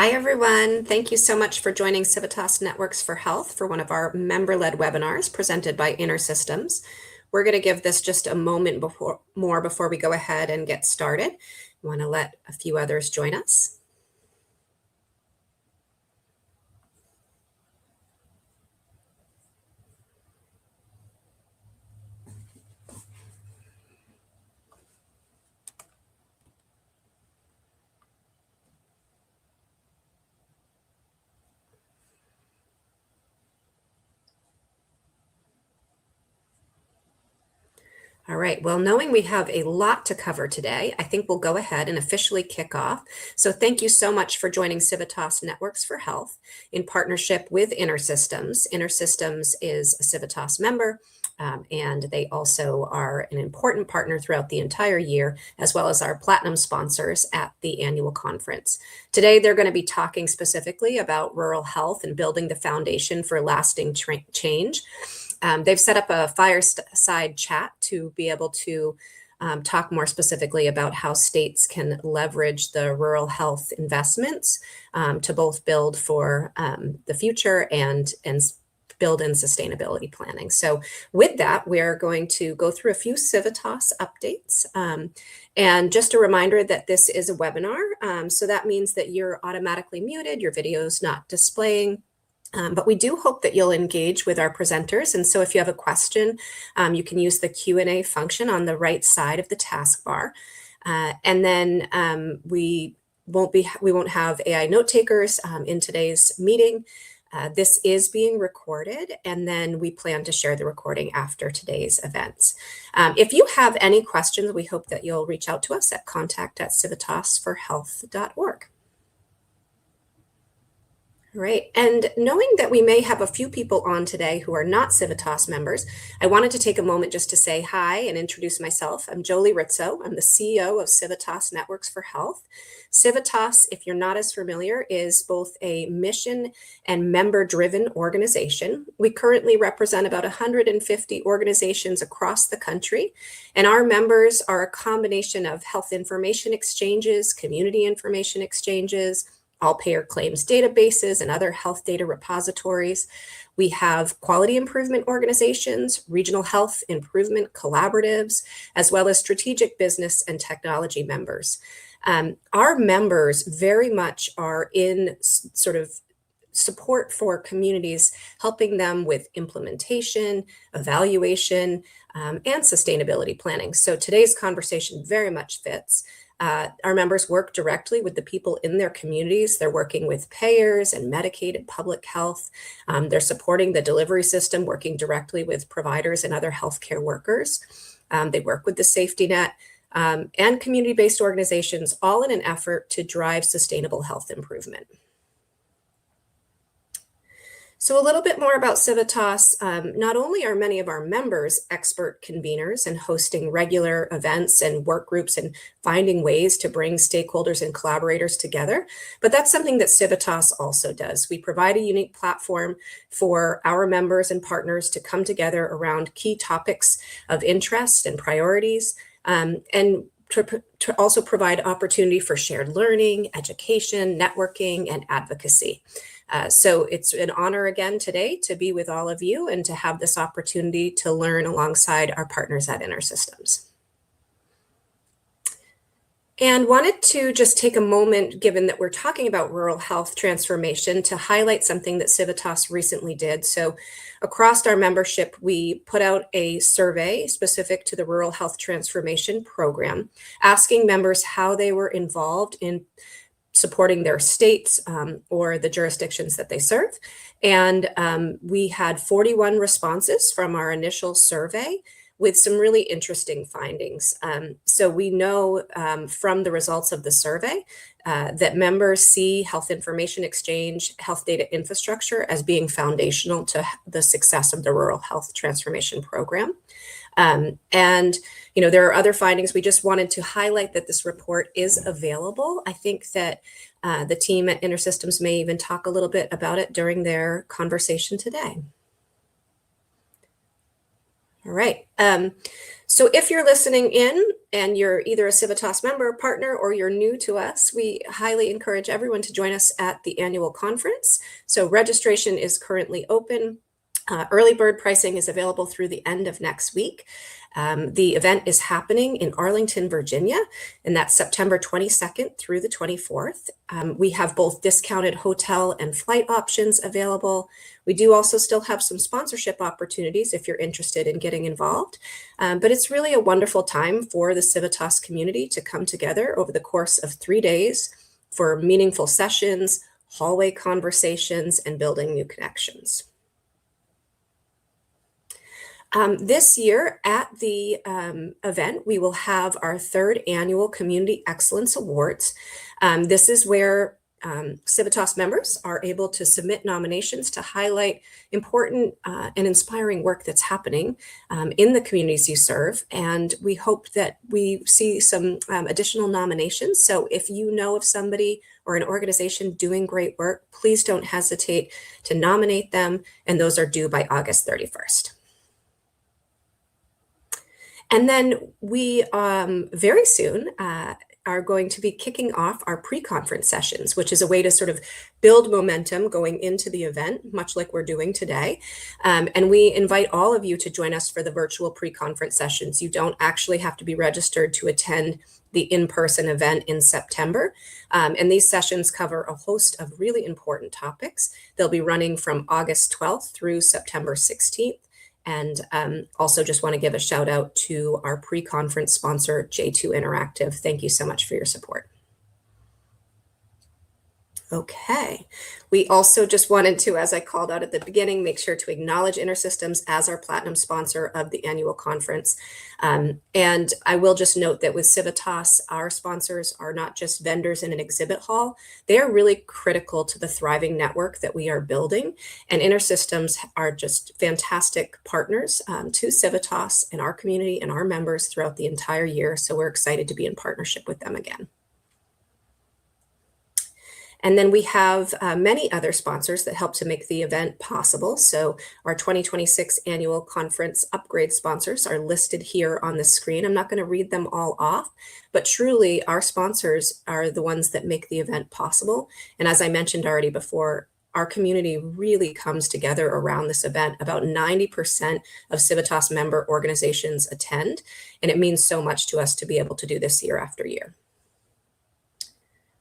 Hi, everyone. Thank you so much for joining Civitas Networks for Health for one of our member-led webinars presented by InterSystems. We're going to give this just a moment before we go ahead and get started. I want to let a few others join us. All right, well, knowing we have a lot to cover today, I think we'll go ahead and officially kick off. So thank you so much for joining Civitas Networks for Health in partnership with InterSystems. InterSystems is a Civitas member, and they also are an important partner throughout the entire year, as well as our platinum sponsors at the annual conference. Today, they're going to be talking specifically about rural health and building the foundation for lasting change. They've set up a fireside chat to be able to talk more specifically about how states can leverage the rural health investments to both build for the future and build in sustainability planning. So with that, we're going to go through a few Civitas updates. And just a reminder that this is a webinar. So that means that you're automatically muted, your video is not displaying. But we do hope that you'll engage with our presenters. And so if you have a question, you can use the Q&A function on the right side of the taskbar. And then we won't have AI note takers in today's meeting. This is being recorded, and then we plan to share the recording after today's events. If you have any questions, we hope that you'll reach out to us at contact@civitasforhealth.org. Right. And knowing that we may have a few people on today who are not Civitas members, I wanted to take a moment just to say hi and introduce myself. I'm Jolie Rizzo. I'm the CEO of Civitas Networks for Health. Civitas, if you're not as familiar, is both a mission and member-driven organization. We currently represent about 150 organizations across the country, and our members are a combination of health information exchanges, community information exchanges, all payer claims databases, and other health data repositories. We have quality improvement organizations, regional health improvement collaboratives, as well as strategic business and technology members. Our members very much are in sort of support for communities, helping them with implementation, evaluation, and sustainability planning. So today's conversation very much fits. Our members work directly with the people in their communities. They're working with payers and Medicaid and public health. They're supporting the delivery system, working directly with providers and other healthcare workers. They work with the safety net and community-based organizations, all in an effort to drive sustainable health improvement. So a little bit more about Civitas. Not only are many of our members expert conveners and hosting regular events and work groups and finding ways to bring stakeholders and collaborators together, but that's something that Civitas also does. We provide a unique platform for our members and partners to come together around key topics of interest and priorities, and to also provide opportunity for shared learning, education, networking, and advocacy. So it's an honor again today to be with all of you and to have this opportunity to learn alongside our partners at InterSystems. And wanted to just take a moment, given that we're talking about rural health transformation, to highlight something that Civitas recently did. So across our membership, we put out a survey specific to the Rural Health Transformation Program, asking members how they were involved in supporting their states or the jurisdictions that they serve. And we had 41 responses from our initial survey with some really interesting findings. So we know from the results of the survey that members see health information exchange, health data infrastructure as being foundational to the success of the Rural Health Transformation Program. And, you know, there are other findings. We just wanted to highlight that this report is available. I think that the team at InterSystems may even talk a little bit about it during their conversation today. All right. So if you're listening in and you're either a Civitas member, partner, or you're new to us, we highly encourage everyone to join us at the annual conference. So registration is currently open. Early bird pricing is available through the end of next week. The event is happening in Arlington, Virginia, and that's September 22nd through the 24th. We have both discounted hotel and flight options available. We do also still have some sponsorship opportunities if you're interested in getting involved. But it's really a wonderful time for the Civitas community to come together over the course of 3 days for meaningful sessions, hallway conversations, and building new connections. This year at the event, we will have our third annual Community Excellence Awards. This is where Civitas members are able to submit nominations to highlight important and inspiring work that's happening in the communities you serve. And we hope that we see some additional nominations. So if you know of somebody or an organization doing great work, please don't hesitate to nominate them. And those are due by August 31st. And then we very soon are going to be kicking off our pre-conference sessions, which is a way to sort of build momentum going into the event, much like we're doing today. And we invite all of you to join us for the virtual pre-conference sessions. You don't actually have to be registered to attend the in-person event in September. And these sessions cover a host of really important topics. They'll be running from August 12th through September 16th. And also just want to give a shout out to our pre-conference sponsor, J2 Interactive. Thank you so much for your support. Okay, we also just wanted to, as I called out at the beginning, make sure to acknowledge InterSystems as our platinum sponsor of the annual conference. And I will just note that with Civitas, our sponsors are not just vendors in an exhibit hall. They are really critical to the thriving network that we are building. And InterSystems are just fantastic partners to Civitas and our community and our members throughout the entire year. So we're excited to be in partnership with them again. And then we have many other sponsors that help to make the event possible. So our 2026 annual conference upgrade sponsors are listed here on the screen. I'm not going to read them all off, but truly our sponsors are the ones that make the event possible. And as I mentioned already before, our community really comes together around this event. About 90% of Civitas member organizations attend, and it means so much to us to be able to do this year after year.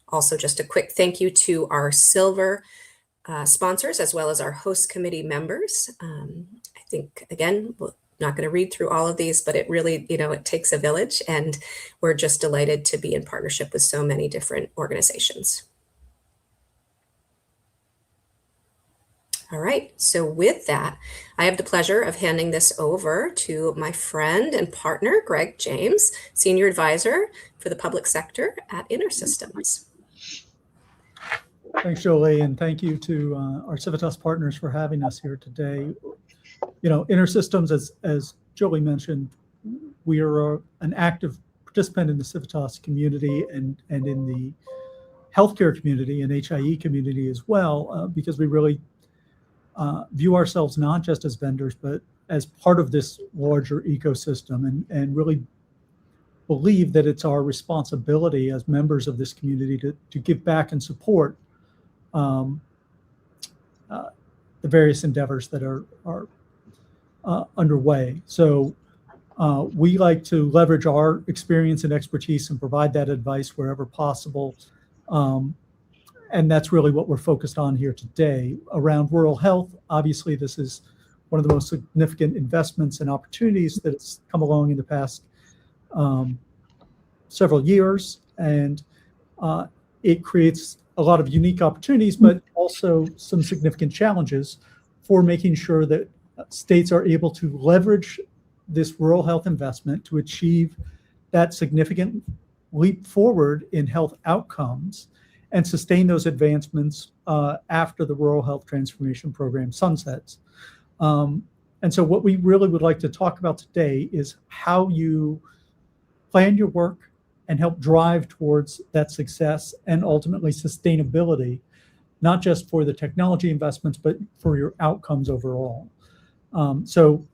Also, just a quick thank you to our silver sponsors, as well as our host committee members. I think, again, we're not going to read through all of these, but it really, it takes a village, and we're just delighted to be in partnership with so many different organizations. All right, so with that, I have the pleasure of handing this over to my friend and partner, Greg James, Senior Advisor for the Public Sector at InterSystems. Thanks, Jolie, and thank you to our Civitas partners for having us here today. InterSystems, as Jolie mentioned, we are an active participant in the Civitas community and in the healthcare community and HIE community as well, because we really view ourselves not just as vendors, but as part of this larger ecosystem, and really believe that it's our responsibility as members of this community to give back and support the various endeavors that are underway. So we like to leverage our experience and expertise and provide that advice wherever possible. And that's really what we're focused on here today. Around rural health, obviously this is one of the most significant investments and opportunities that has come along in the past several years. And it creates a lot of unique opportunities, but also some significant challenges for making sure that states are able to leverage this rural health investment to achieve that significant leap forward in health outcomes and sustain those advancements after the Rural Health Transformation Program sunsets. And so what we really would like to talk about today is how you plan your work and help drive towards that success and ultimately sustainability, not just for the technology investments, but for your outcomes overall. So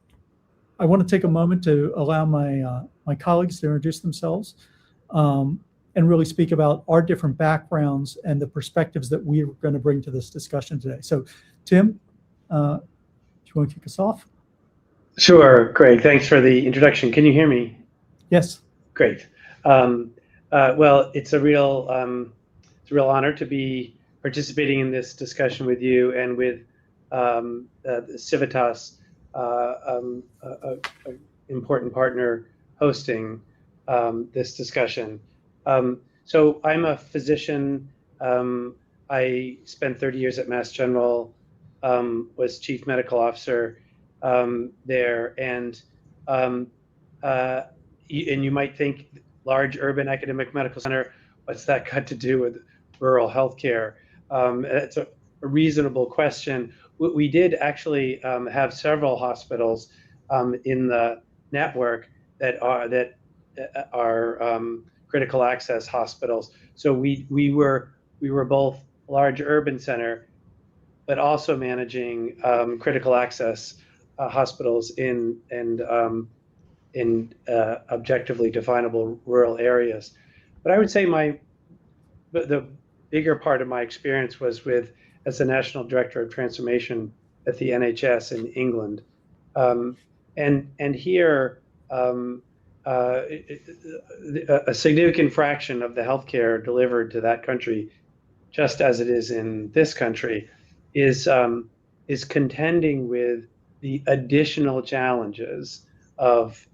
I want to take a moment to allow my colleagues to introduce themselves and really speak about our different backgrounds and the perspectives that we're going to bring to this discussion today. So, Tim, do you want to kick us off? Sure, Greg. Thanks for the introduction. Can you hear me? Yes. Great. Well, it's a real honor to be participating in this discussion with you and with Civitas, an important partner hosting this discussion. So I'm a physician. I spent 30 years at Mass General, was chief medical officer there, and you might think large urban academic medical center, what's that got to do with rural healthcare? It's a reasonable question. We did actually have several hospitals in the network that are critical access hospitals. So we were both large urban center, but also managing critical access hospitals in objectively definable rural areas. But I would say the bigger part of my experience was as the National Director of Transformation at the NHS in England. And here, a significant fraction of the healthcare delivered to that country, just as it is in this country, is contending with the additional challenges of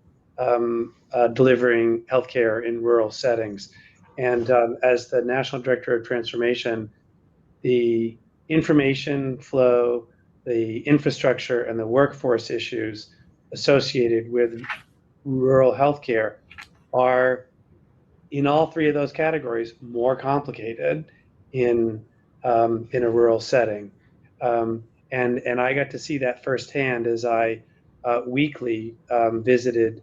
delivering healthcare in rural settings. And as the National Director of Transformation, the information flow, the infrastructure, and the workforce issues associated with rural healthcare are, in all three of those categories, more complicated in a rural setting. And I got to see that firsthand as I weekly visited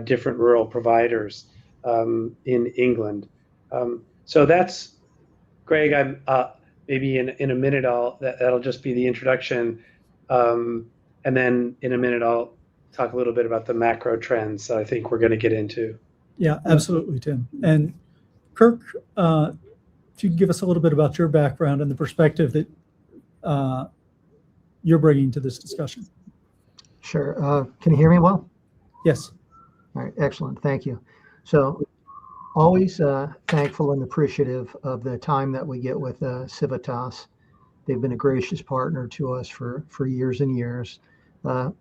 different rural providers in England. So that's, Greg. I'm maybe in a minute that'll just be the introduction, and then in a minute I'll talk a little bit about the macro trends that I think we're going to get into. Yeah, absolutely, Tim. And Kirk, if you can give us a little bit about your background and the perspective that you're bringing to this discussion. Sure. Can you hear me well? Yes. All right, excellent. Thank you. So always thankful and appreciative of the time that we get with Civitas. They've been a gracious partner to us for years and years.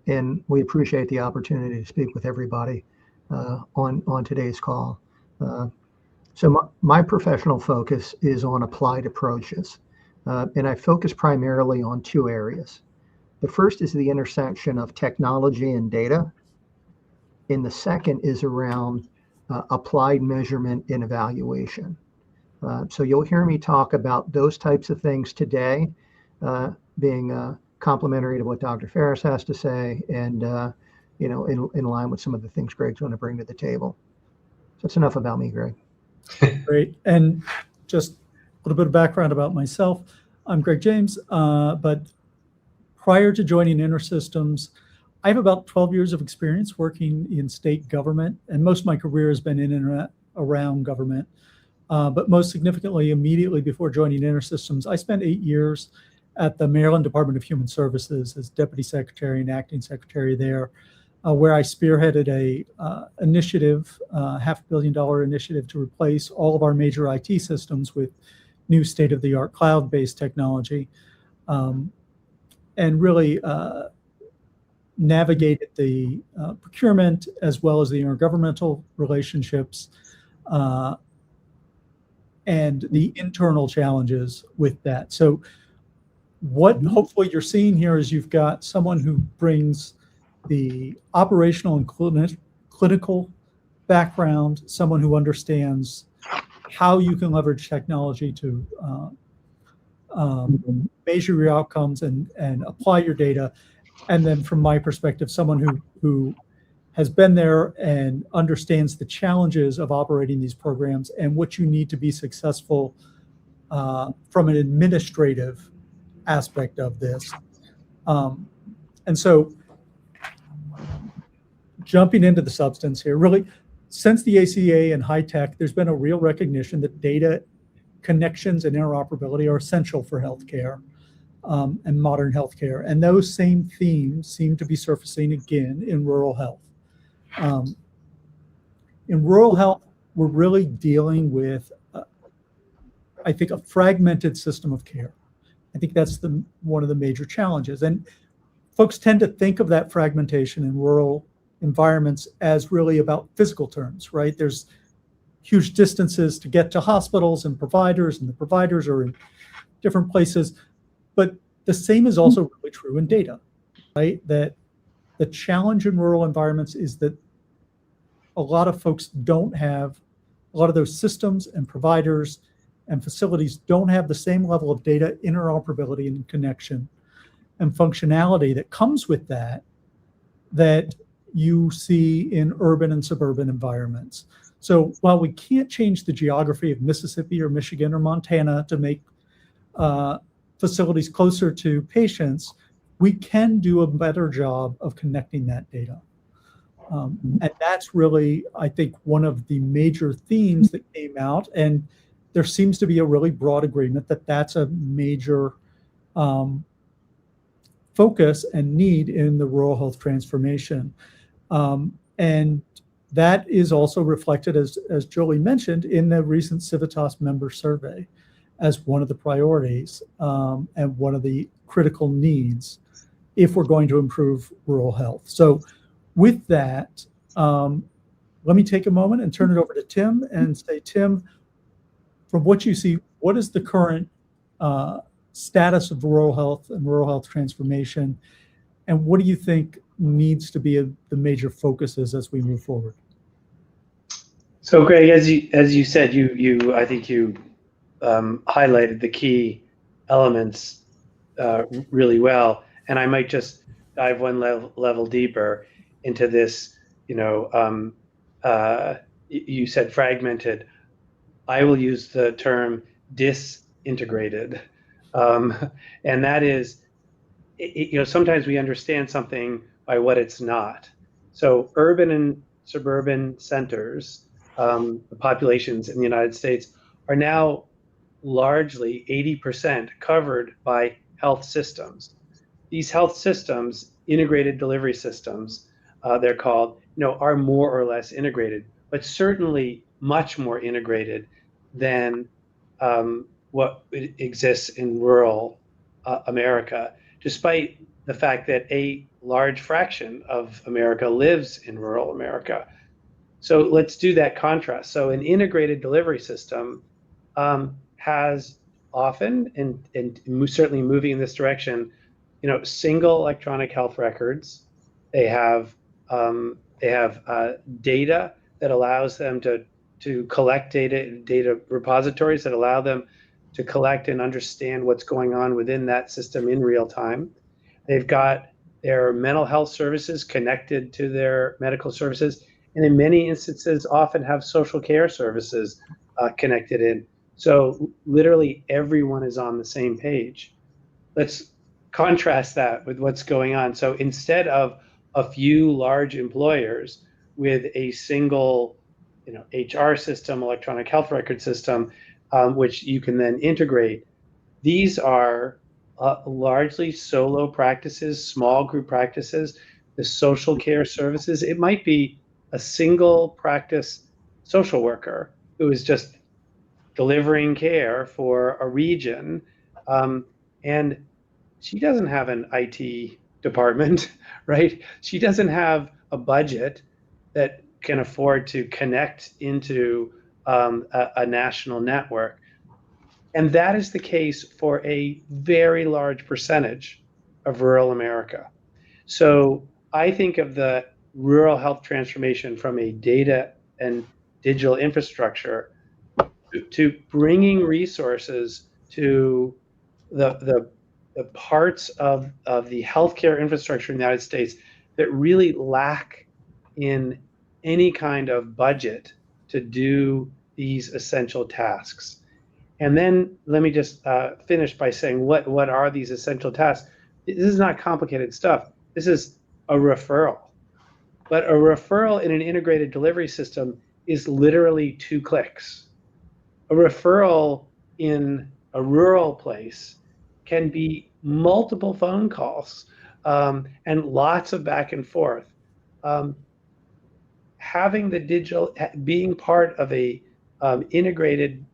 And we appreciate the opportunity to speak with everybody on today's call. So my professional focus is on applied approaches. And I focus primarily on two areas. The first is the intersection of technology and data. And the second is around applied measurement and evaluation. So you'll hear me talk about those types of things today, being complementary to what Dr. Ferris has to say, and in line with some of the things Greg's going to bring to the table. So that's enough about me, Greg. Great. And just a little bit of background about myself. I'm Greg James, but prior to joining InterSystems, I have about 12 years of experience working in state government, and most of my career has been in and around government. But most significantly, immediately before joining InterSystems, I spent 8 years at the Maryland Department of Human Services as Deputy Secretary and Acting Secretary there, where I spearheaded a initiative, $500 million initiative to replace all of our major IT systems with new state-of-the-art cloud-based technology, and really navigated the procurement as well as the intergovernmental relationships and the internal challenges with that. So what hopefully you're seeing here is you've got someone who brings the operational and clinical background, someone who understands how you can leverage technology to measure your outcomes and apply your data. And then from my perspective, someone who has been there and understands the challenges of operating these programs and what you need to be successful from an administrative aspect of this. And so jumping into the substance here, really, since the ACA and high tech, there's been a real recognition that data connections and interoperability are essential for healthcare and modern healthcare. And those same themes seem to be surfacing again in rural health. In rural health, we're really dealing with, I think, a fragmented system of care. I think that's one of the major challenges. And folks tend to think of that fragmentation in rural environments as really about physical terms, right? There's huge distances to get to hospitals and the providers are in different places. But the same is also really true in data, right? That the challenge in rural environments is that a lot of folks don't have, a lot of those systems and providers and facilities don't have the same level of data interoperability and connection and functionality that comes with that you see in urban and suburban environments. So while we can't change the geography of Mississippi or Michigan or Montana to make facilities closer to patients, we can do a better job of connecting that data. And that's really, I think, one of the major themes that came out. And there seems to be a really broad agreement that that's a major focus and need in the rural health transformation. And that is also reflected, as Jolie mentioned, in the recent Civitas member survey as one of the priorities and one of the critical needs if we're going to improve rural health. So with that, let me take a moment and turn it over to Tim and say, Tim, from what you see, what is the current status of rural health and rural health transformation? And what do you think needs to be the major focuses as we move forward? So Greg, as you said, I think you highlighted the key elements really well. And I might just dive one level deeper into this. You said fragmented. I will use the term disintegrated, and that is, sometimes we understand something by what it's not. So urban and suburban centers, the populations in the United States are now largely 80% covered by health systems. These health systems, integrated delivery systems, they're called, are more or less integrated, but certainly much more integrated than what exists in rural America, despite the fact that a large fraction of America lives in rural America. So let's do that contrast. So an integrated delivery system has often, and certainly moving in this direction, single electronic health records. They have data that allows them to collect data repositories that allow them to collect and understand what's going on within that system in real time. They've got their mental health services connected to their medical services, and in many instances often have social care services connected in. So literally everyone is on the same page. Let's contrast that with what's going on. So instead of a few large employers with a single HR system, electronic health record system, which you can then integrate, these are largely solo practices, small group practices. The social care services, it might be a single practice social worker who is just delivering care for a region, and she doesn't have an IT department, right? She doesn't have a budget that can afford to connect into a national network. And that is the case for a very large percentage of rural America. So I think of the rural health transformation from a data and digital infrastructure to bringing resources to the parts of the healthcare infrastructure in the United States that really lack in any kind of budget to do these essential tasks. And then let me just finish by saying what are these essential tasks? This is not complicated stuff. This is a referral. But a referral in an integrated delivery system is literally 2 clicks. A referral in a rural place can be multiple phone calls and lots of back and forth. Having the digital, being part of a integrated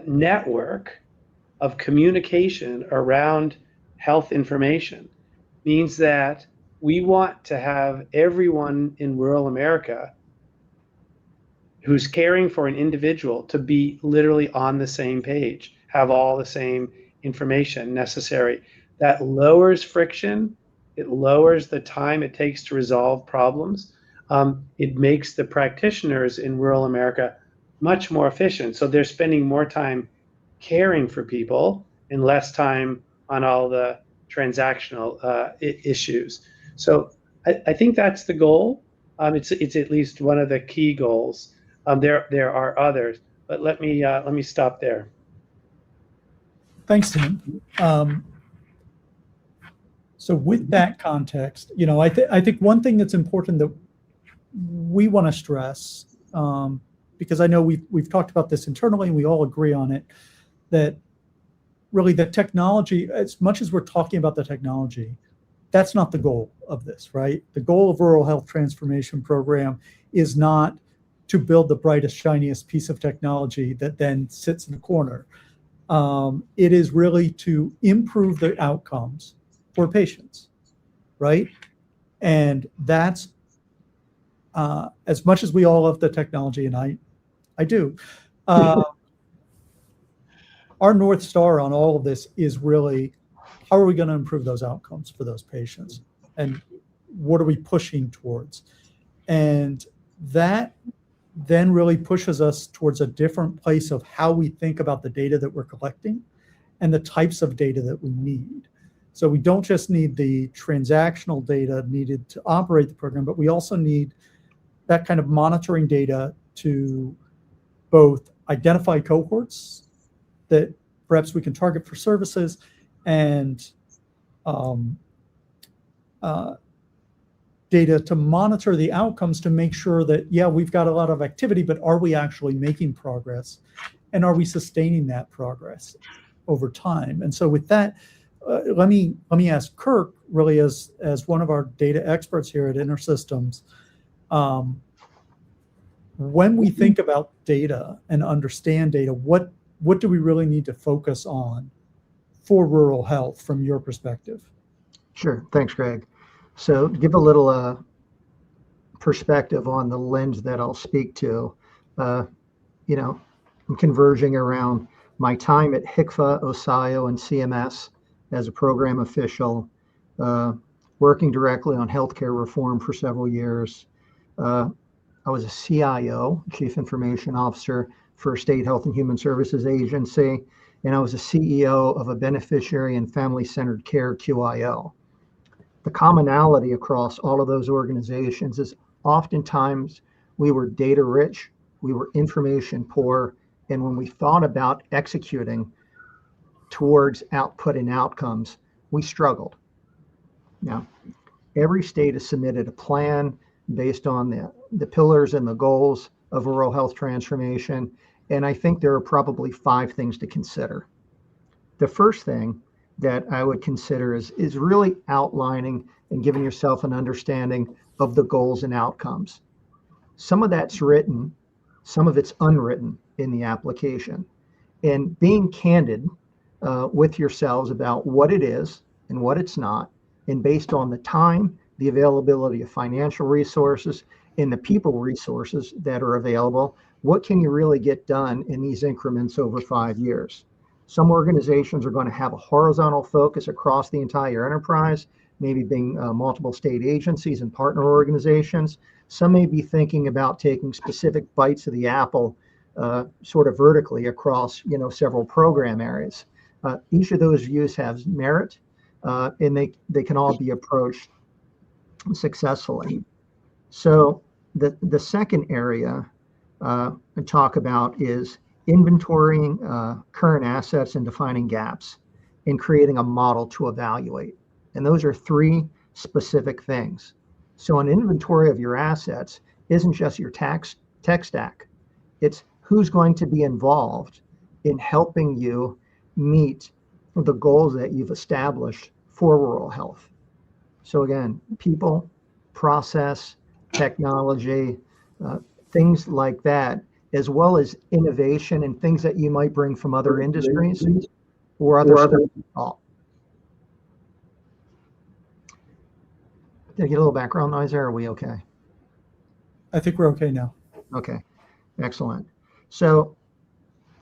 network of communication around health information means that we want to have everyone in rural America who's caring for an individual to be literally on the same page, have all the same information necessary. That lowers friction. It lowers the time it takes to resolve problems. It makes the practitioners in rural America much more efficient. So they're spending more time caring for people and less time on all the transactional issues. So I think that's the goal. It's at least one of the key goals. There are others, but let me stop there. Thanks, Tim. So with that context, I think one thing that's important that we want to stress, because I know we've talked about this internally and we all agree on it, that really the technology, as much as we're talking about the technology, that's not the goal of this, right? The goal of Rural Health Transformation Program is not to build the brightest, shiniest piece of technology that then sits in the corner. It is really to improve the outcomes for patients, right? And that's, as much as we all love the technology, and I do, our North Star on all of this is really, how are we going to improve those outcomes for those patients? And what are we pushing towards? And that then really pushes us towards a different place of how we think about the data that we're collecting and the types of data that we need. So we don't just need the transactional data needed to operate the program, but we also need that kind of monitoring data to both identify cohorts that perhaps we can target for services and data to monitor the outcomes to make sure that, yeah, we've got a lot of activity, but are we actually making progress? And are we sustaining that progress over time? And so with that, let me ask Kirk, really as one of our data experts here at InterSystems, when we think about data and understand data, what do we really need to focus on for rural health from your perspective? Sure. Thanks, Greg. So to give a little perspective on the lens that I'll speak to, I'm converging around my time at HCFA, OSIO, and CMS as a program official, working directly on healthcare reform for several years. I was a CIO, Chief Information Officer, for a state health and human services agency, and I was a CEO of a beneficiary and family-centered care QIO. The commonality across all of those organizations is oftentimes we were data rich, we were information poor, and when we thought about executing towards output and outcomes, we struggled. Now, every state has submitted a plan based on the pillars and the goals of rural health transformation, and I think there are probably 5 things to consider. The first thing that I would consider is really outlining and giving yourself an understanding of the goals and outcomes. Some of that's written, some of it's unwritten in the application. And being candid with yourselves about what it is and what it's not, and based on the time, the availability of financial resources, and the people resources that are available, what can you really get done in these increments over 5 years? Some organizations are going to have a horizontal focus across the entire enterprise, maybe being multiple state agencies and partner organizations. Some may be thinking about taking specific bites of the apple sort of vertically across several program areas. Each of those views has merit, and they can all be approached successfully. So the second area I talk about is inventorying current assets and defining gaps and creating a model to evaluate. And those are 3 specific things. So an inventory of your assets isn't just your tech stack. It's who's going to be involved in helping you meet the goals that you've established for rural health. So again, people, process, technology, things like that, as well as innovation and things that you might bring from other industries or other schools. Did I get a little background noise there? Are we okay? I think we're okay now. Okay, excellent. So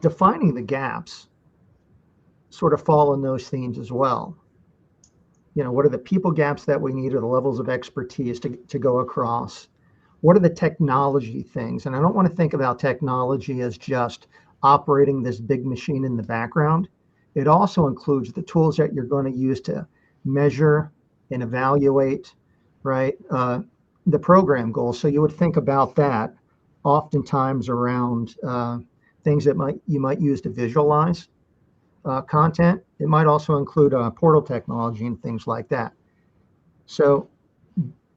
defining the gaps sort of fall in those themes as well. You know, what are the people gaps that we need, or the levels of expertise to go across? What are the technology things? And I don't want to think about technology as just operating this big machine in the background. It also includes the tools that you're going to use to measure and evaluate, right, the program goals. So you would think about that oftentimes around things that you might use to visualize content. It might also include portal technology and things like that. So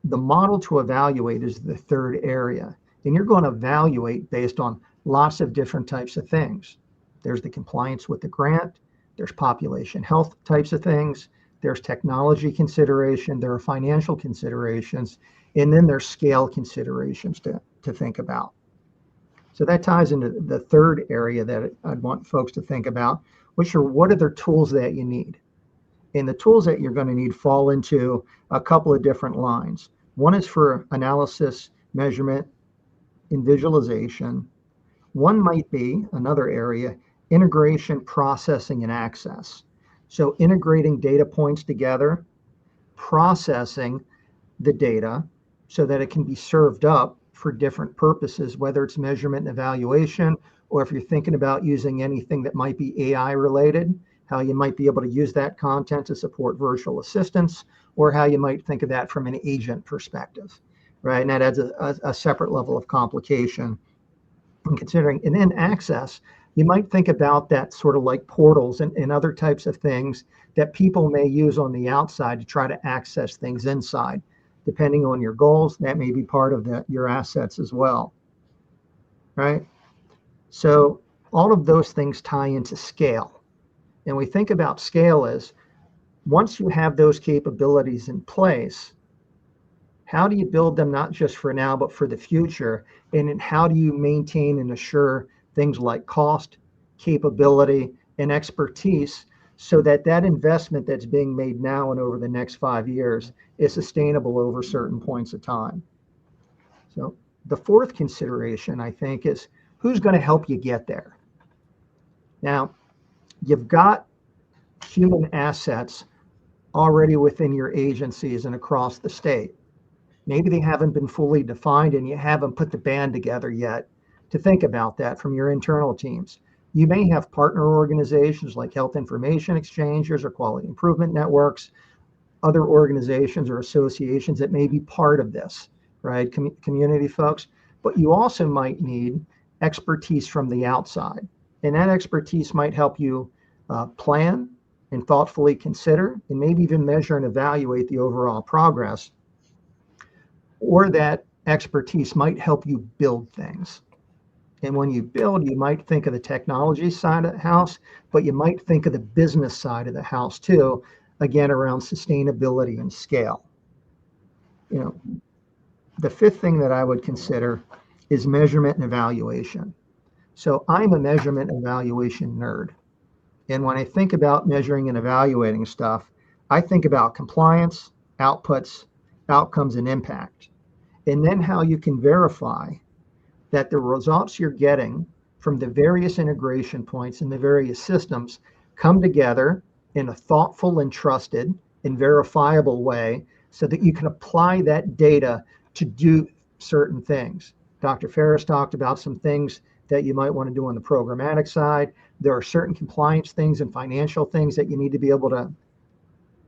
the model to evaluate is the third area. And you're going to evaluate based on lots of different types of things. There's the compliance with the grant. There's population health types of things. There's technology consideration. There are financial considerations. And then there's scale considerations to think about. So that ties into the third area that I'd want folks to think about, which are what are the tools that you need? And the tools that you're going to need fall into a couple of different lines. One is for analysis, measurement, and visualization. One might be, another area, integration, processing, and access. So integrating data points together, processing the data so that it can be served up for different purposes, whether it's measurement and evaluation, or if you're thinking about using anything that might be AI related, how you might be able to use that content to support virtual assistants, or how you might think of that from an agent perspective, right? And that adds a separate level of complication in considering. And then access, you might think about that sort of like portals and other types of things that people may use on the outside to try to access things inside. Depending on your goals, that may be part of your assets as well, right? So all of those things tie into scale. And we think about scale as once you have those capabilities in place, how do you build them not just for now, but for the future? And then how do you maintain and assure things like cost, capability, and expertise so that that investment that's being made now and over the next 5 years is sustainable over certain points of time? So the fourth consideration, I think, is who's going to help you get there? Now, you've got human assets already within your agencies and across the state. Maybe they haven't been fully defined and you haven't put the band together yet to think about that from your internal teams. You may have partner organizations like health information exchangers or quality improvement networks, other organizations or associations that may be part of this, right? Community folks. But you also might need expertise from the outside. And that expertise might help you plan and thoughtfully consider and maybe even measure and evaluate the overall progress. Or that expertise might help you build things. And when you build, you might think of the technology side of the house, but you might think of the business side of the house too, again, around sustainability and scale. You know, the fifth thing that I would consider is measurement and evaluation. So I'm a measurement and evaluation nerd. And when I think about measuring and evaluating stuff, I think about compliance, outputs, outcomes, and impact. And then how you can verify that the results you're getting from the various integration points in the various systems come together in a thoughtful and trusted and verifiable way so that you can apply that data to do certain things. Dr. Ferris talked about some things that you might want to do on the programmatic side. There are certain compliance things and financial things that you need to be able to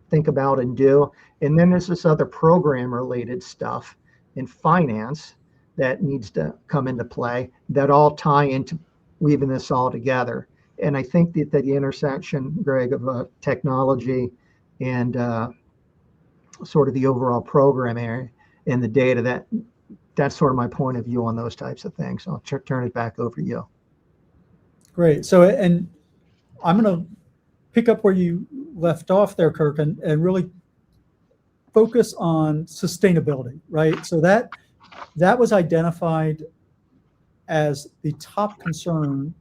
think about and do. And then there's this other program related stuff in finance that needs to come into play that all tie into weaving this all together. And I think that the intersection, Greg, of technology and sort of the overall program area and the data. That's sort of my point of view on those types of things. So I'll turn it back over to you. Great. So, and I'm going to pick up where you left off there, Kirk, and really focus on sustainability, right? So that was identified as the top concern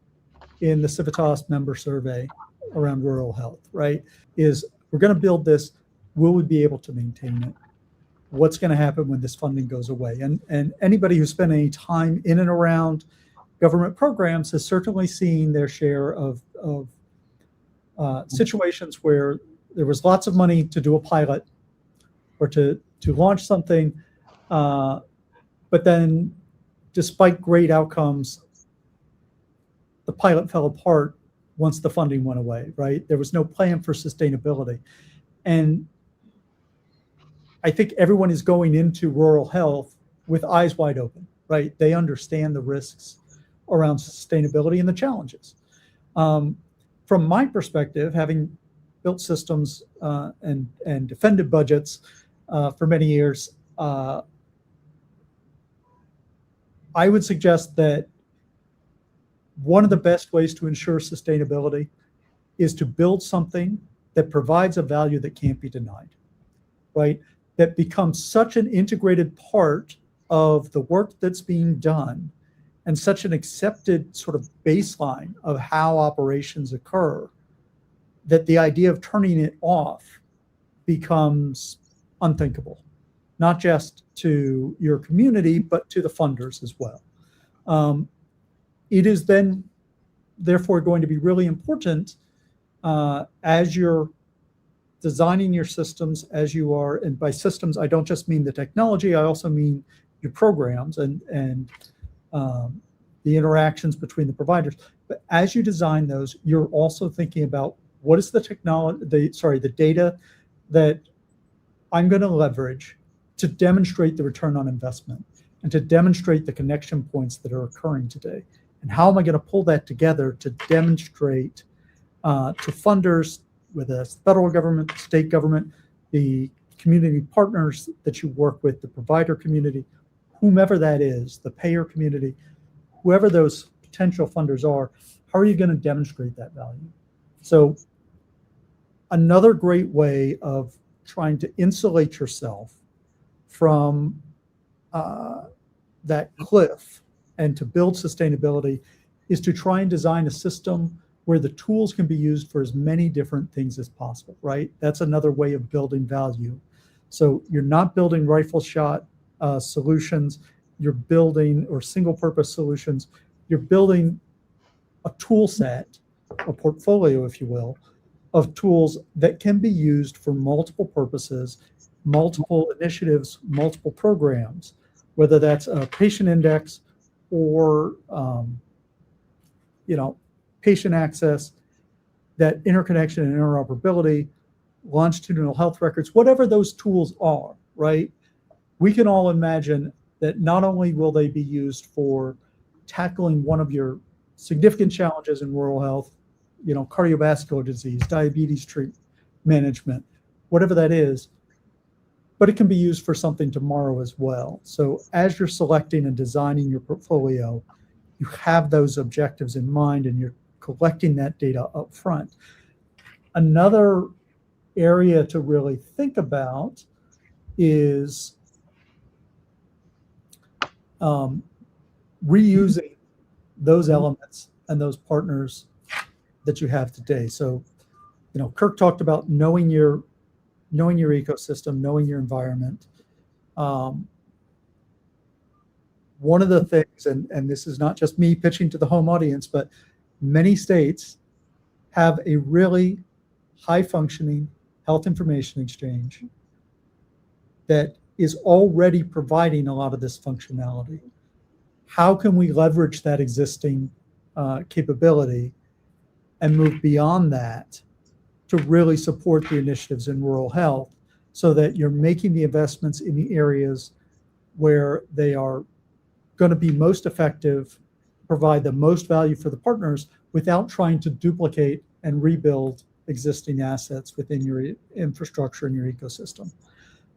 in the Civitas member survey around rural health, right? Is we're going to build this, will we be able to maintain it? What's going to happen when this funding goes away? And anybody who's spent any time in and around government programs has certainly seen their share of situations where there was lots of money to do a pilot or to launch something, but then despite great outcomes, the pilot fell apart once the funding went away, right? There was no plan for sustainability. And I think everyone is going into rural health with eyes wide open, right? They understand the risks around sustainability and the challenges. From my perspective, having built systems and defended budgets for many years, I would suggest that one of the best ways to ensure sustainability is to build something that provides a value that can't be denied, right? That becomes such an integrated part of the work that's being done and such an accepted sort of baseline of how operations occur that the idea of turning it off becomes unthinkable, not just to your community, but to the funders as well. It is then therefore going to be really important as you're designing your systems, as you are, and by systems, I don't just mean the technology, I also mean your programs and the interactions between the providers. But as you design those, you're also thinking about what is the technology, the data that I'm going to leverage to demonstrate the return on investment and to demonstrate the connection points that are occurring today. And how am I going to pull that together to demonstrate to funders, whether that's the federal government, the state government, the community partners that you work with, the provider community, whomever that is, the payer community, whoever those potential funders are, how are you going to demonstrate that value? So another great way of trying to insulate yourself from that cliff and to build sustainability is to try and design a system where the tools can be used for as many different things as possible, right? That's another way of building value. So you're not building rifle shot solutions, you're building, or single purpose solutions, you're building a tool set, a portfolio, if you will, of tools that can be used for multiple purposes, multiple initiatives, multiple programs, whether that's a patient index or patient access, that interconnection and interoperability, longitudinal health records, whatever those tools are, right? We can all imagine that not only will they be used for tackling one of your significant challenges in rural health, cardiovascular disease, diabetes treatment, management, whatever that is, but it can be used for something tomorrow as well. So as you're selecting and designing your portfolio, you have those objectives in mind and you're collecting that data up front. Another area to really think about is reusing those elements and those partners that you have today. So, Kirk talked about knowing your ecosystem, knowing your environment. One of the things, and this is not just me pitching to the home audience, but many states have a really high functioning health information exchange that is already providing a lot of this functionality. How can we leverage that existing capability and move beyond that to really support the initiatives in rural health so that you're making the investments in the areas where they are going to be most effective, provide the most value for the partners without trying to duplicate and rebuild existing assets within your infrastructure and your ecosystem.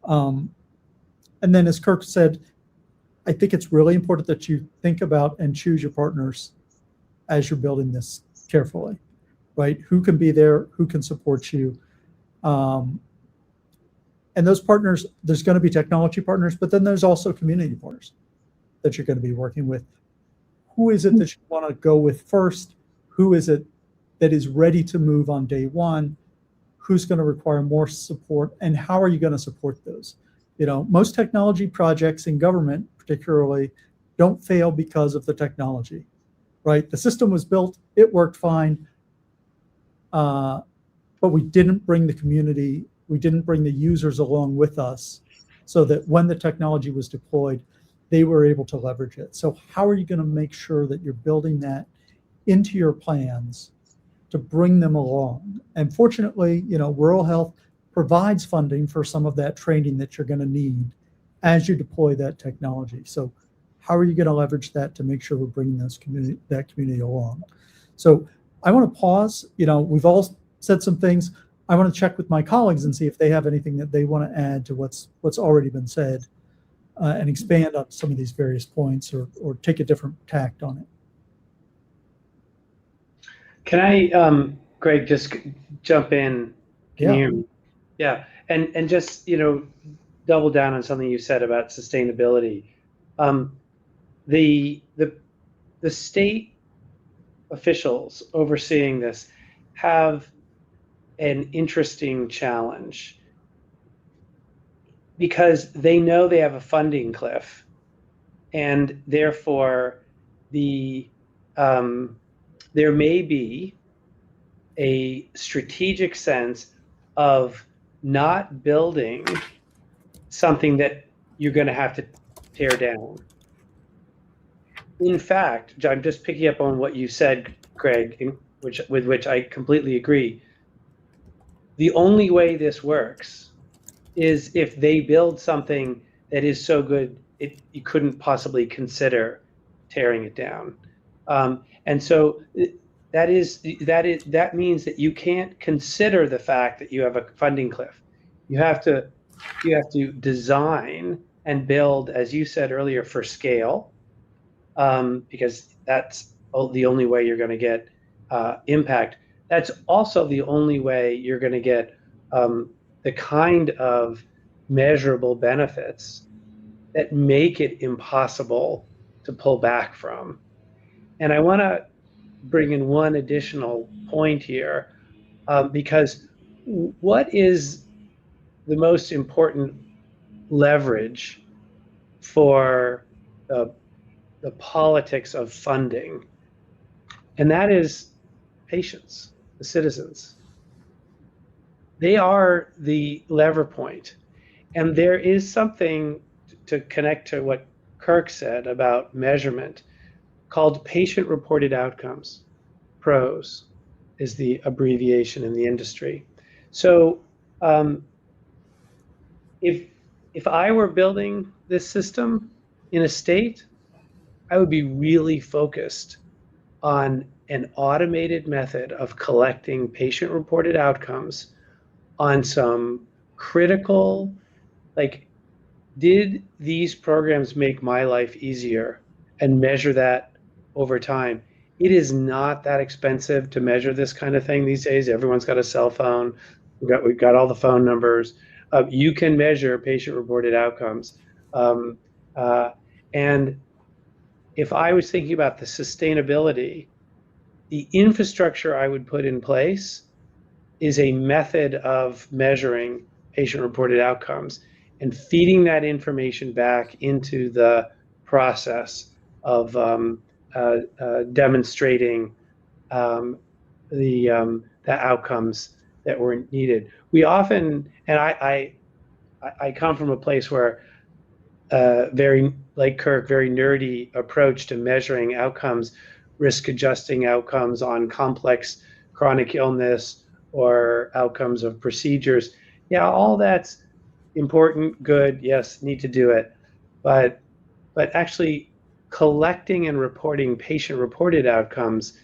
And then, as Kirk said, I think it's really important that you think about and choose your partners as you're building this carefully, right? Who can be there, who can support you. And those partners, there's going to be technology partners, but then there's also community partners that you're going to be working with. Who is it that you want to go with first? Who is it that is ready to move on day one? Who's going to require more support? And how are you going to support those? You know, most technology projects in government, particularly, don't fail because of the technology, right? The system was built, it worked fine, but we didn't bring the community, we didn't bring the users along with us so that when the technology was deployed, they were able to leverage it. So how are you going to make sure that you're building that into your plans to bring them along? And fortunately, you know, rural health provides funding for some of that training that you're going to need as you deploy that technology. So how are you going to leverage that to make sure we're bringing that community along? So I want to pause. You know, we've all said some things. I want to check with my colleagues and see if they have anything that they want to add to what's already been said, and expand on some of these various points, or take a different tact on it. Can I, Greg, just jump in? Can you hear me? Yeah, and just, you know, double down on something you said about sustainability. The state officials overseeing this have an interesting challenge because they know they have a funding cliff, and therefore there may be a strategic sense of not building something that you're going to have to tear down. In fact, I'm just picking up on what you said, Greg, with which I completely agree. The only way this works is if they build something that is so good you couldn't possibly consider tearing it down. And so that means that you can't consider the fact that you have a funding cliff. You have to design and build, as you said earlier, for scale, because that's the only way you're going to get impact. That's also the only way you're going to get the kind of measurable benefits that make it impossible to pull back from. And I want to bring in one additional point here, because what is the most important leverage for the politics of funding? And that is patients, the citizens. They are the lever point. And there is something to connect to what Kirk said about measurement called patient-reported outcomes. PROs is the abbreviation in the industry. So if I were building this system in a state, I would be really focused on an automated method of collecting patient-reported outcomes on some critical, like, did these programs make my life easier, and measure that over time. It is not that expensive to measure this kind of thing these days. Everyone's got a cell phone. We've got all the phone numbers. You can measure patient-reported outcomes. And if I was thinking about the sustainability, the infrastructure I would put in place is a method of measuring patient-reported outcomes and feeding that information back into the process of demonstrating the outcomes that were needed. We often, and I come from a place where very, like Kirk, very nerdy approach to measuring outcomes, risk adjusting outcomes on complex chronic illness or outcomes of procedures. Yeah, all that's important, good, yes, need to do it. But actually collecting and reporting patient-reported outcomes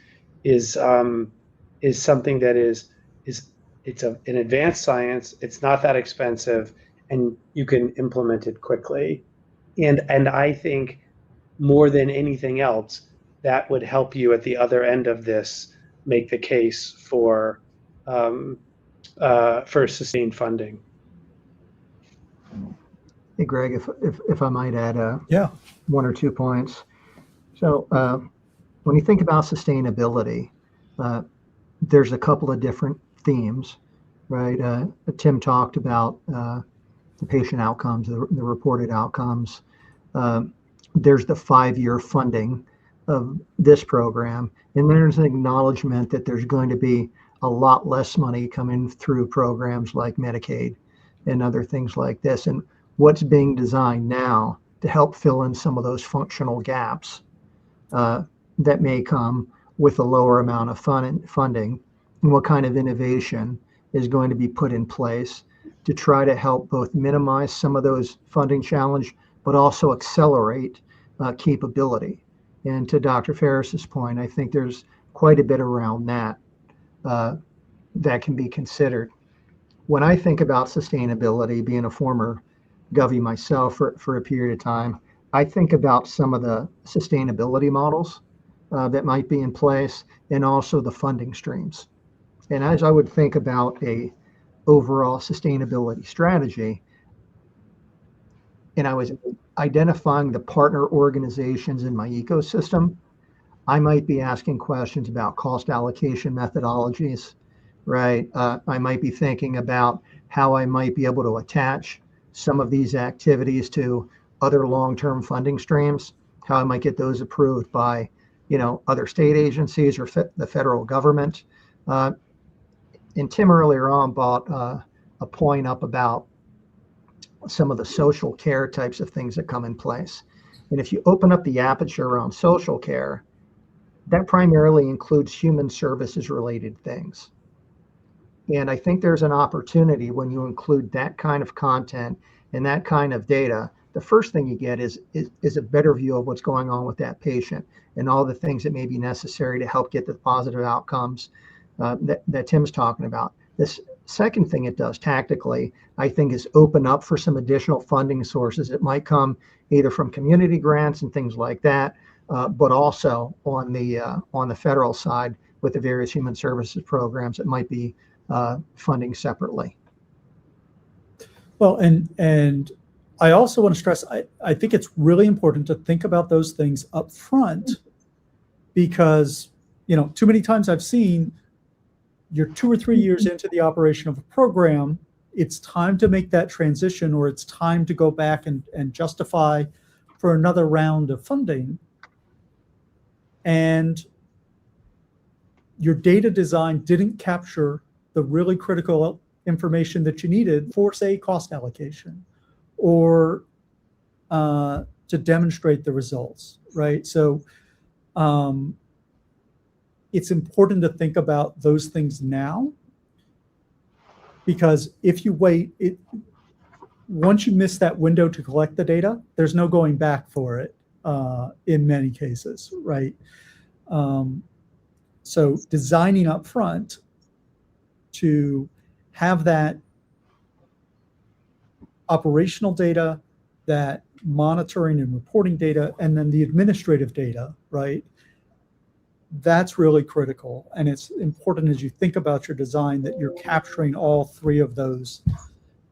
is something that it's an advanced science. It's not that expensive, and you can implement it quickly. And I think more than anything else, that would help you at the other end of this make the case for sustained funding. Hey, Greg, if I might add Yeah. 1 or 2 points. So when you think about sustainability, there's a couple of different themes, right? Tim talked about the patient outcomes, the reported outcomes. There's the 5-year funding of this program, and there's an acknowledgement that there's going to be a lot less money coming through programs like Medicaid and other things like this. And what's being designed now to help fill in some of those functional gaps that may come with a lower amount of funding, and what kind of innovation is going to be put in place to try to help both minimize some of those funding challenge, but also accelerate capability. And to Dr. Ferris's point, I think there's quite a bit around that that can be considered. When I think about sustainability, being a former Govy myself for a period of time, I think about some of the sustainability models that might be in place, and also the funding streams. And as I would think about a overall sustainability strategy, and I was identifying the partner organizations in my ecosystem, I might be asking questions about cost allocation methodologies, right? I might be thinking about how I might be able to attach some of these activities to other long-term funding streams, how I might get those approved by, other state agencies or the federal government. And Tim earlier on brought a point up about some of the social care types of things that come in place. And if you open up the aperture around social care, that primarily includes human services related things. And I think there's an opportunity when you include that kind of content and that kind of data. The first thing you get is a better view of what's going on with that patient and all the things that may be necessary to help get the positive outcomes that Tim's talking about. This second thing it does tactically, I think, is open up for some additional funding sources. It might come either from community grants and things like that, but also on the federal side with the various human services programs that might be funding separately. Well, and I also want to stress, I think it's really important to think about those things up front, because, too many times I've seen you're 2 or 3 years into the operation of a program, it's time to make that transition, or it's time to go back and justify for another round of funding. And your data design didn't capture the really critical information that you needed for, say, cost allocation or to demonstrate the results, right? So it's important to think about those things now, because if you wait, once you miss that window to collect the data, there's no going back for it in many cases, right? So designing up front to have that operational data, that monitoring and reporting data, and then the administrative data, right? That's really critical. And it's important as you think about your design that you're capturing all 3 of those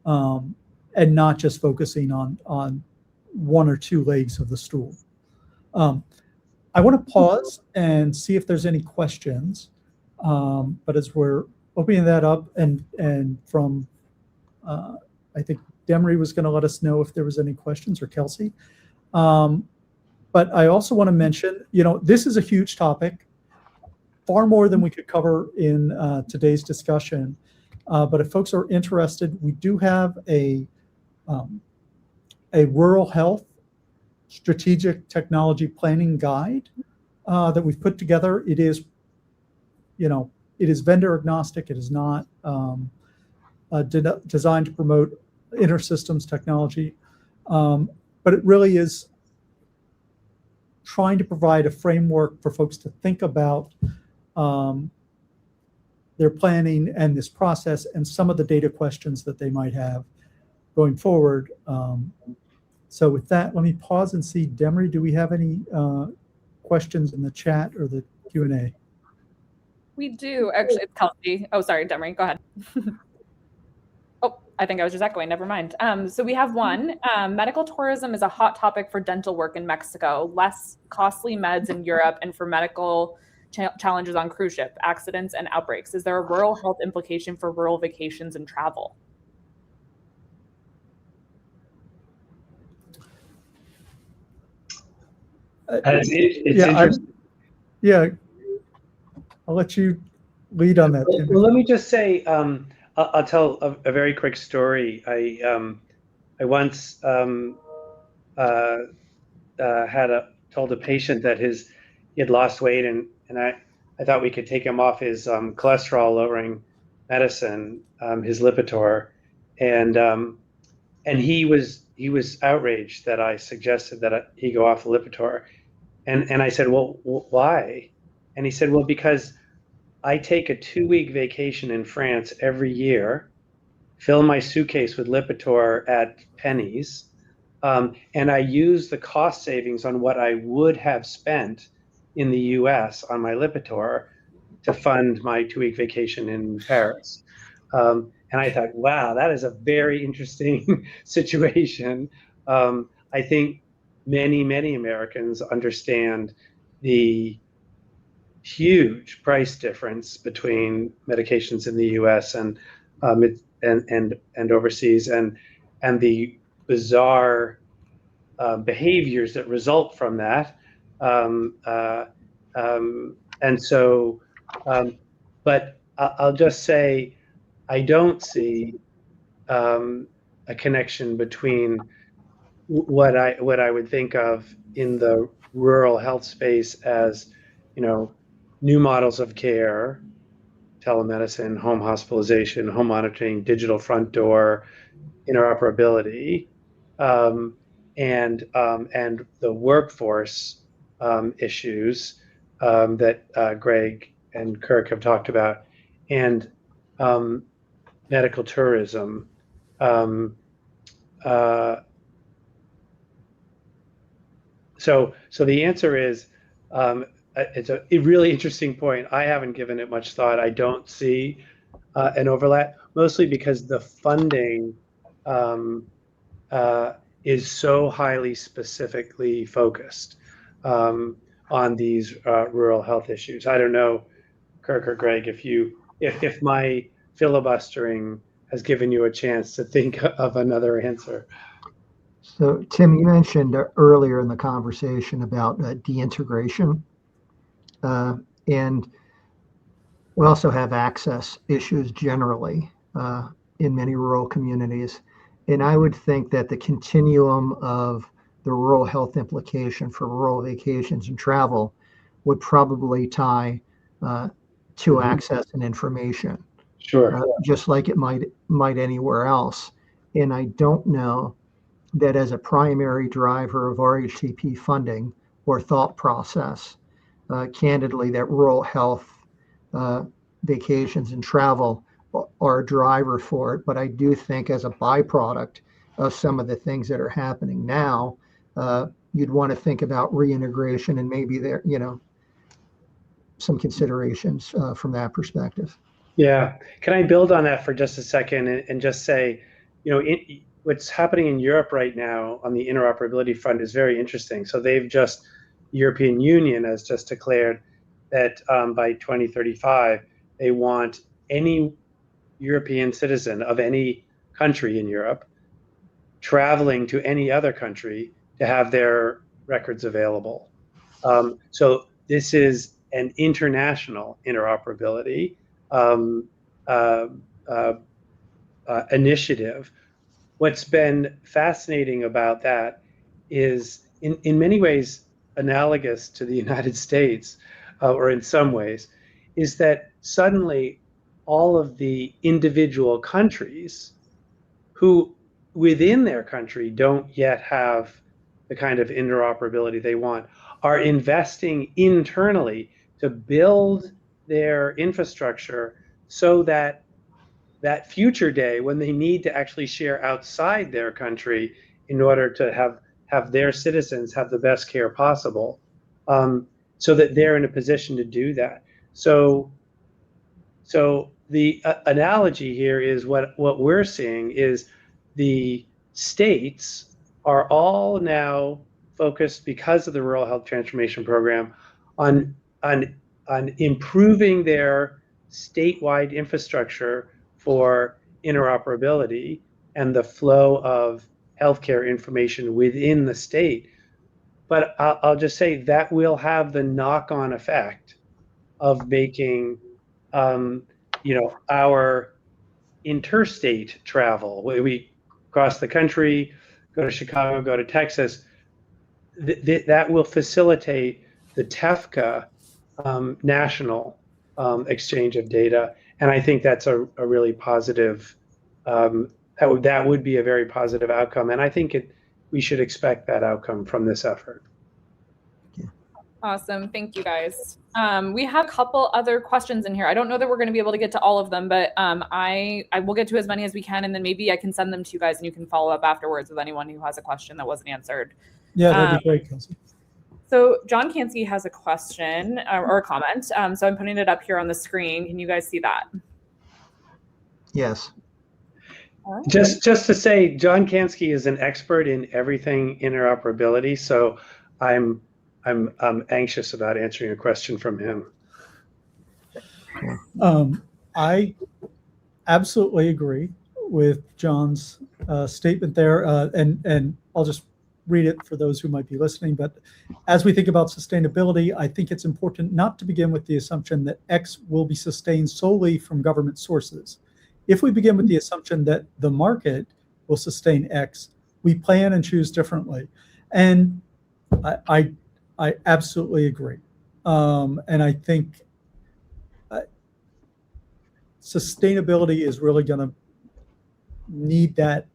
and not just focusing on 1 or 2 legs of the stool. I want to pause and see if there's any questions. But as we're opening that up, and from, I think Demery was going to let us know if there was any questions, or Kelsey. But I also want to mention, this is a huge topic, far more than we could cover in today's discussion. But if folks are interested, we do have a rural health strategic technology planning guide that we've put together. It is, it is vendor agnostic. It is not designed to promote InterSystems technology, but it really is trying to provide a framework for folks to think about their planning and this process and some of the data questions that they might have going forward. So with that, let me pause and see, Demery, do we have any questions in the chat or the Q&A? We do. Actually, it's Kelsey. Oh, sorry, Demery, go ahead. Oh, I think I was just echoing. Never mind. So we have one. Medical tourism is a hot topic for dental work in Mexico, less costly meds in Europe, and for medical challenges on cruise ship, accidents and outbreaks. Is there a rural health implication for rural vacations and travel? It's Yeah, interesting. Yeah, I'll let you lead on that, Tim. Well, let me just say, I'll tell a very quick story. I once told a patient that he had lost weight, and I thought we could take him off his cholesterol lowering medicine, his Lipitor, and he was outraged that I suggested that he go off the Lipitor, and I said, well, why? And he said, well, because I take a 2-week vacation in France every year, fill my suitcase with Lipitor at Penny's, and I use the cost savings on what I would have spent in the US on my Lipitor to fund my 2-week vacation in Paris. And I thought, wow, that is a very interesting situation. I think many Americans understand the huge price difference between medications in the US and overseas, and the bizarre behaviors that result from that. And so, but I'll just say, I don't see a connection between what I would think of in the rural health space as, new models of care, telemedicine, home hospitalization, home monitoring, digital front door, interoperability, and the workforce issues that Greg and Kirk have talked about, and medical tourism. So the answer is, it's a really interesting point. I haven't given it much thought. I don't see an overlap, mostly because the funding is so highly specifically focused on these rural health issues. I don't know, Kirk or Greg, if my filibustering has given you a chance to think of another answer. So, Tim, you mentioned earlier in the conversation about deintegration, and we also have access issues generally in many rural communities. And I would think that the continuum of the rural health implication for rural vacations and travel would probably tie to access and information. Sure. Just like it might anywhere else. And I don't know that as a primary driver of RHTP funding or thought process, candidly, that rural health vacations and travel are a driver for it. But I do think as a byproduct of some of the things that are happening now, you'd want to think about reintegration and maybe there, some considerations from that perspective. Yeah. Can I build on that for just a second and just say, what's happening in Europe right now on the interoperability front is very interesting. So the European Union has just declared that by 2035, they want any European citizen of any country in Europe traveling to any other country to have their records available. So this is an international interoperability initiative. What's been fascinating about that is in many ways analogous to the United States, or in some ways, is that suddenly all of the individual countries who within their country don't yet have the kind of interoperability they want are investing internally to build their infrastructure so that that future day when they need to actually share outside their country in order to have their citizens have the best care possible, so that they're in a position to do that. So the analogy here is what we're seeing is the states are all now focused, because of the Rural Health Transformation Program, on improving their statewide infrastructure for interoperability and the flow of healthcare information within the state. But I'll just say that will have the knock-on effect of making our interstate travel, we cross the country, go to Chicago, go to Texas, that will facilitate the TEFCA national exchange of data. And I think that's a really positive, that would be a very positive outcome. And I think we should expect that outcome from this effort. Awesome. Thank you, guys. We have a couple other questions in here. I don't know that we're going to be able to get to all of them, but I will get to as many as we can, and then maybe I can send them to you guys, and you can follow up afterwards with anyone who has a question that wasn't answered. Yeah, that'd be great, Kelsey. So John Kansky has a question or a comment. So I'm putting it up here on the screen. Can you guys see that? Yes. All right. Just to say, John Kansky is an expert in everything interoperability, so I'm anxious about answering a question from him. I absolutely agree with John's statement there, and I'll just read it for those who might be listening. But as we think about sustainability, I think it's important not to begin with the assumption that X will be sustained solely from government sources. If we begin with the assumption that the market will sustain X, we plan and choose differently. And I absolutely agree. And I think sustainability is really going to need that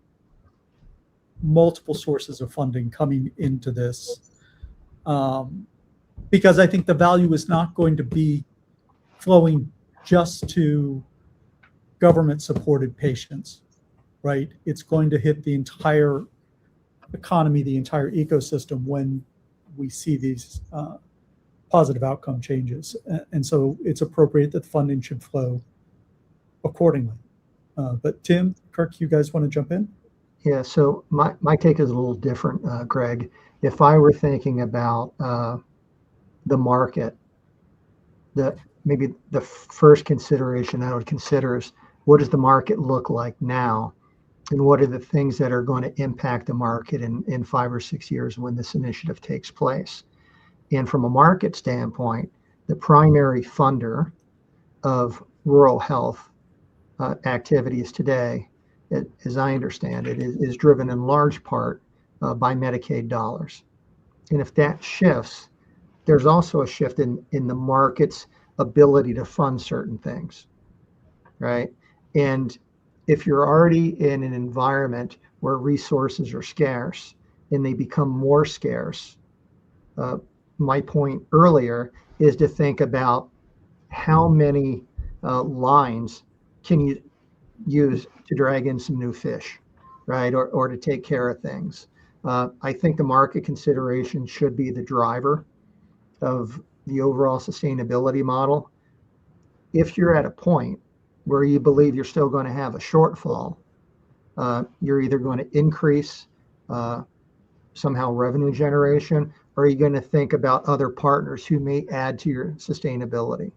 multiple sources of funding coming into this, because I think the value is not going to be flowing just to government-supported patients, right? It's going to hit the entire economy, the entire ecosystem when we see these positive outcome changes. And so it's appropriate that funding should flow accordingly. But Tim, Kirk, you guys want to jump in? Yeah, so my take is a little different, Greg. If I were thinking about the market, maybe the first consideration I would consider is, what does the market look like now? And what are the things that are going to impact the market in 5 or 6 years when this initiative takes place? And from a market standpoint, the primary funder of rural health activities today, as I understand it, is driven in large part by Medicaid dollars. And if that shifts, there's also a shift in the market's ability to fund certain things, right? And if you're already in an environment where resources are scarce and they become more scarce, my point earlier is to think about how many lines can you use to drag in some new fish, right? Or to take care of things. I think the market consideration should be the driver of the overall sustainability model. If you're at a point where you believe you're still going to have a shortfall, you're either going to increase somehow revenue generation, or are you going to think about other partners who may add to your sustainability?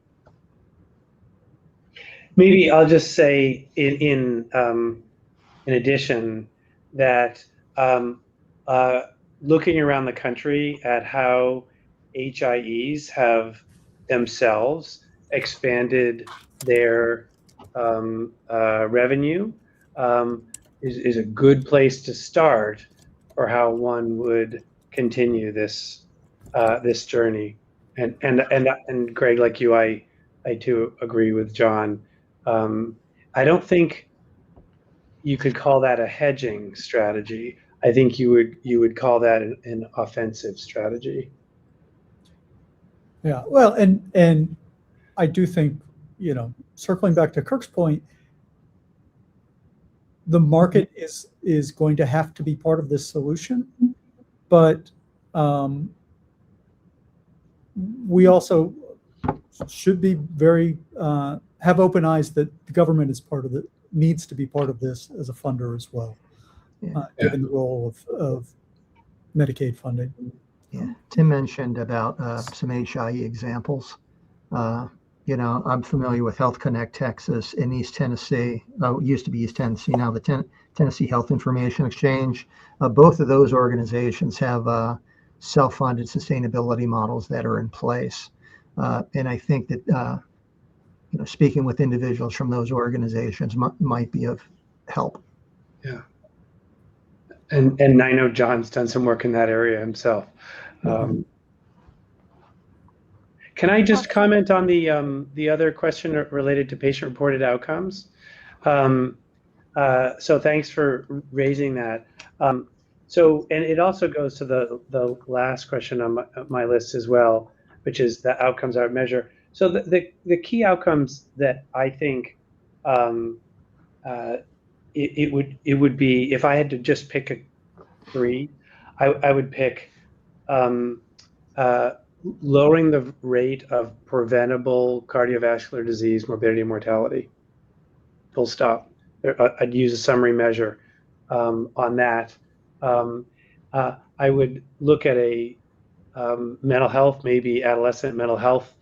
Maybe I'll just say in addition that looking around the country at how HIEs have themselves expanded their revenue is a good place to start for how one would continue this journey. And Greg, like you, I too agree with John. I don't think you could call that a hedging strategy. I think you would call that an offensive strategy. Yeah, well, and I do think, circling back to Kirk's point, the market is going to have to be part of this solution, but we also should be very have open eyes that the government is part of it, needs to be part of this as a funder as well, given the role of Medicaid funding. Yeah, Tim mentioned about some HIE examples. I'm familiar with Health Connect Texas in East Tennessee. It used to be East Tennessee, now the Tennessee Health Information Exchange. Both of those organizations have self-funded sustainability models that are in place. And I think that, speaking with individuals from those organizations might be of help. Yeah. And I know John's done some work in that area himself. Can I just comment on the other question related to patient-reported outcomes? So thanks for raising that. And it also goes to the last question on my list as well, which is the outcomes are measure. So the key outcomes that I think it would be, if I had to just pick three, I would pick lowering the rate of preventable cardiovascular disease, morbidity, and mortality. Full stop. I'd use a summary measure on that. I would look at a mental health, maybe adolescent mental health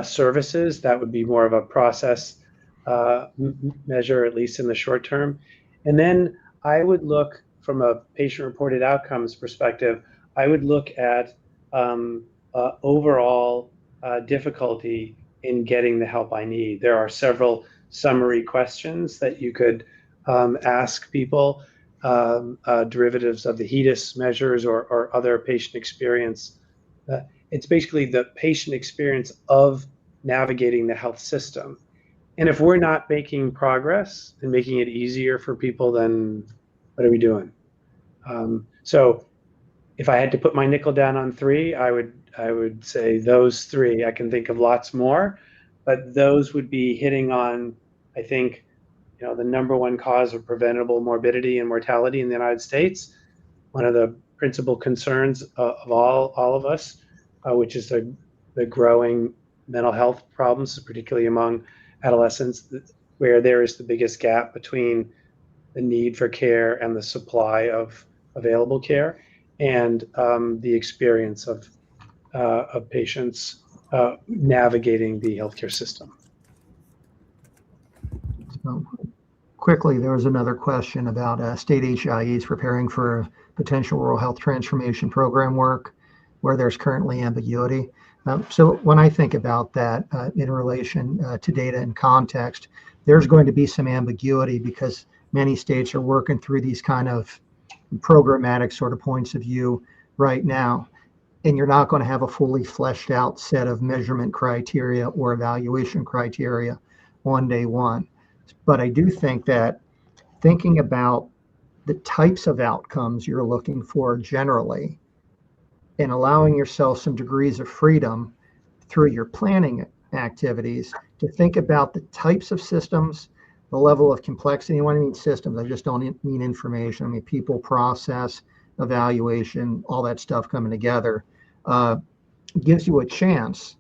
services. That would be more of a process measure, at least in the short term. And then I would look from a patient-reported outcomes perspective, I would look at overall difficulty in getting the help I need. There are several summary questions that you could ask people, derivatives of the HEDIS measures or other patient experience. It's basically the patient experience of navigating the health system. And if we're not making progress and making it easier for people, then what are we doing? So if I had to put my nickel down on three, I would say those three. I can think of lots more, but those would be hitting on, I think, the number one cause of preventable morbidity and mortality in the United States. One of the principal concerns of all of us, which is the growing mental health problems, particularly among adolescents, where there is the biggest gap between the need for care and the supply of available care, and the experience of patients navigating the healthcare system. So quickly, there was another question about state HIEs preparing for potential rural health transformation program work where there's currently ambiguity. So when I think about that in relation to data and context, there's going to be some ambiguity because many states are working through these kind of programmatic sort of points of view right now. And you're not going to have a fully fleshed out set of measurement criteria or evaluation criteria on day one. But I do think that thinking about the types of outcomes you're looking for generally and allowing yourself some degrees of freedom through your planning activities to think about the types of systems, the level of complexity. And when I mean systems, I just don't mean information. I mean people, process, evaluation, all that stuff coming together gives you a chance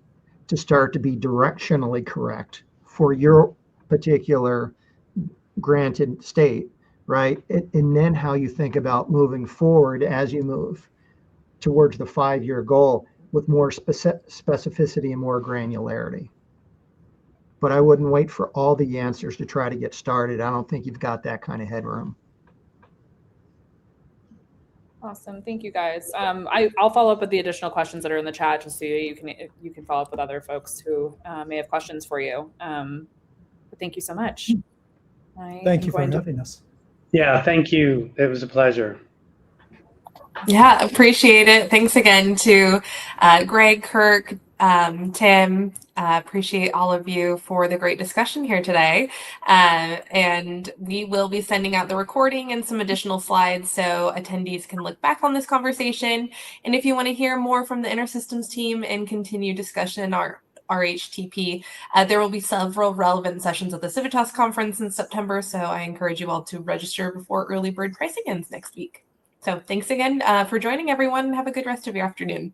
to start to be directionally correct for your particular granted state, right? And then how you think about moving forward as you move towards the 5-year goal with more specificity and more granularity. But I wouldn't wait for all the answers to try to get started. I don't think you've got that kind of headroom. Awesome, thank you guys. I'll follow up with the additional questions that are in the chat just so you can follow up with other folks who may have questions for you. But thank you so much. Thank you for having us. Yeah, thank you. It was a pleasure. Yeah, appreciate it. Thanks again to Greg, Kirk, Tim. Appreciate all of you for the great discussion here today. And we will be sending out the recording and some additional slides so attendees can look back on this conversation. And if you want to hear more from the InterSystems team and continue discussion RHTP. There will be several relevant sessions at the Civitas conference in September, so I encourage you all to register before early bird pricing ends next week. So thanks again for joining, everyone. Have a good rest of your afternoon.